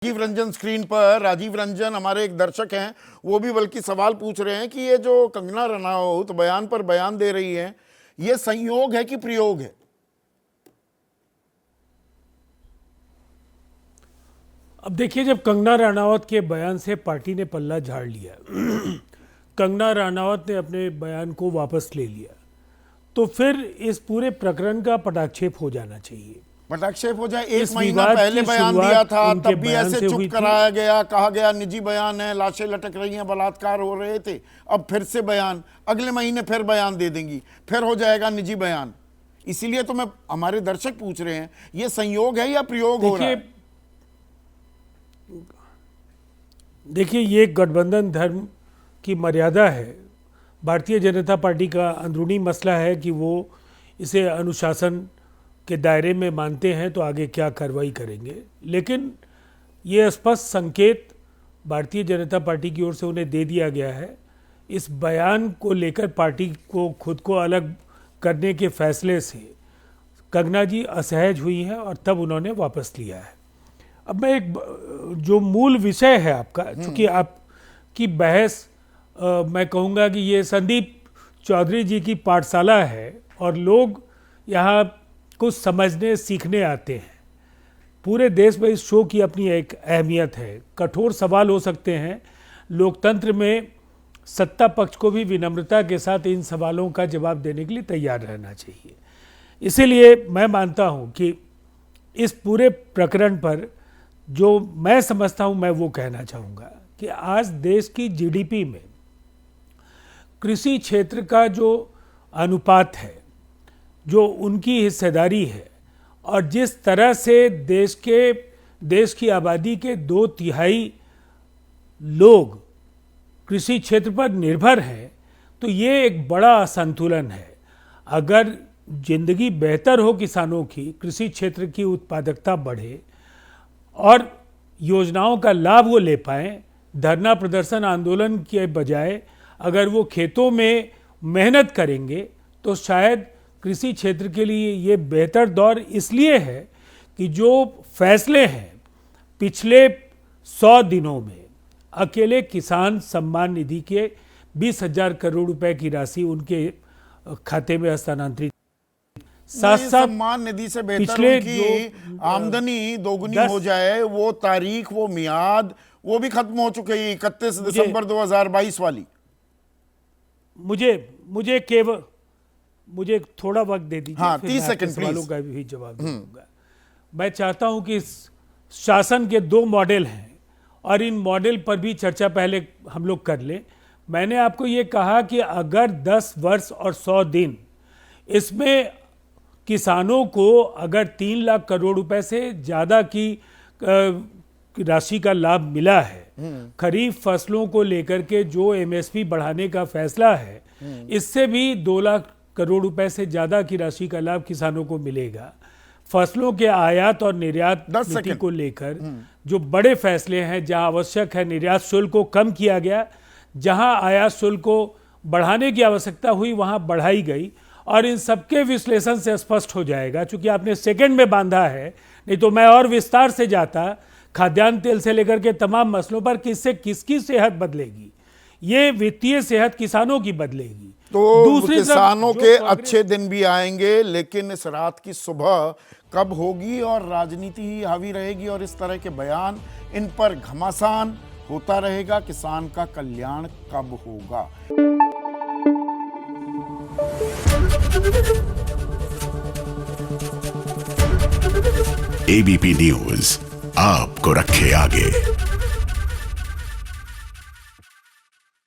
Rajiv Ranjan screen पर। राजीव रंजन हमारे एक दर्शक हैं, वो भी बल्कि सवाल पूछ रहे हैं कि ये जो कंगना रनौत बयान पर बयान दे रही हैं, ये संयोग है कि प्रयोग है? अब देखिए, जब कंगना रनौत के बयान से पार्टी ने पल्ला झाड़ लिया कंगना रनौत ने अपने बयान को वापस ले लिया, तो फिर इस पूरे प्रकरण का पटाक्षेप हो जाना चाहिए। पटाक्षेप हो जाए। एक महीना पहले बयान दिया था, तब भी ऐसे चुप कराया गया, कहा गया निजी बयान है, लाशें लटक रही हैं, बलात्कार हो रहे थे। अब फिर से बयान, अगले महीने फिर बयान दे देंगी, फिर हो जाएगा निजी बयान। इसीलिए तो मैं, हमारे दर्शक पूछ रहे हैं, ये संयोग है या प्रयोग हो रहा है? देखिए, ये गठबंधन धर्म की मर्यादा है। भारतीय जनता पार्टी का अंदरूनी मसला है कि वो इसे अनुशासन के दायरे में मानते हैं तो आगे क्या कार्रवाई करेंगे, लेकिन ये स्पष्ट संकेत भारतीय जनता पार्टी की ओर से उन्हें दे दिया गया है। इस बयान को लेकर पार्टी को खुद को अलग करने के फैसले से कंगना जी असहज हुई हैं और तब उन्होंने वापस लिया है। अब मैं एक जो मूल विषय है आपका, चूँकि आपकी बहस मैं कहूँगा कि ये संदीप चौधरी जी की पाठशाला है और लोग यहाँ कुछ समझने सीखने आते हैं। पूरे देश में इस शो की अपनी एक अहमियत है। कठोर सवाल हो सकते हैं, लोकतंत्र में सत्ता पक्ष को भी विनम्रता के साथ इन सवालों का जवाब देने के लिए तैयार रहना चाहिए। इसीलिए मैं मानता हूँ कि इस पूरे प्रकरण पर जो मैं समझता हूँ, मैं वो कहना चाहूँगा कि आज देश की जीडीपी में कृषि क्षेत्र का जो अनुपात है, जो उनकी हिस्सेदारी है, और जिस तरह से देश की आबादी के 2/3 लोग कृषि क्षेत्र पर निर्भर हैं, तो ये एक बड़ा असंतुलन है। अगर जिंदगी बेहतर हो किसानों की, कृषि क्षेत्र की उत्पादकता बढ़े और योजनाओं का लाभ वो ले पाएँ, धरना प्रदर्शन आंदोलन के बजाय अगर वो खेतों में मेहनत करेंगे, तो शायद कृषि क्षेत्र के लिए ये बेहतर दौर इसलिए है कि जो फैसले हैं पिछले 100 दिनों में, अकेले किसान सम्मान निधि के 20,000 करोड़ रुपए की राशि उनके खाते में हस्तांतरित, साथ साथ सम्मान निधि से बेहतर उनकी आमदनी दोगुनी हो जाए, वो तारीख, वो मियाद, वो भी खत्म हो चुकी है, 31 दिसंबर 2022 वाली। मुझे थोड़ा वक्त दे दीजिए। हाँ, 30 सेकंड सवालों का भी जवाब दूंगा। मैं चाहता हूं कि शासन के 2 मॉडल हैं और इन मॉडल पर भी चर्चा पहले हम लोग कर लें। मैंने आपको ये कहा कि अगर 10 वर्ष और 100 दिन इसमें किसानों को अगर 3 लाख करोड़ रुपए से ज़्यादा की राशि का लाभ मिला है, खरीफ फसलों को लेकर के जो एमएसपी बढ़ाने का फैसला है, इससे भी 2 लाख करोड़ रुपए से ज्यादा की राशि का लाभ किसानों को मिलेगा। फसलों के आयात और निर्यात नीति को लेकर जो बड़े फैसले हैं, जहां आवश्यक है निर्यात शुल्क को कम किया गया, जहां आयात शुल्क को बढ़ाने की आवश्यकता हुई वहां बढ़ाई गई, और इन सबके विश्लेषण से स्पष्ट हो जाएगा। चूंकि आपने सेकंड में बांधा है, नहीं तो मैं और विस्तार से जाता, खाद्यान्न तेल से लेकर के तमाम मसलों पर किससे किसकी सेहत बदलेगी। ये वित्तीय सेहत किसानों की बदलेगी, तो किसानों के अच्छे दिन भी आएंगे, लेकिन इस रात की सुबह कब होगी और राजनीति ही हावी रहेगी और इस तरह के बयान, इन पर घमासान होता रहेगा। किसान का कल्याण कब होगा? एबीपी न्यूज आपको रखे आगे।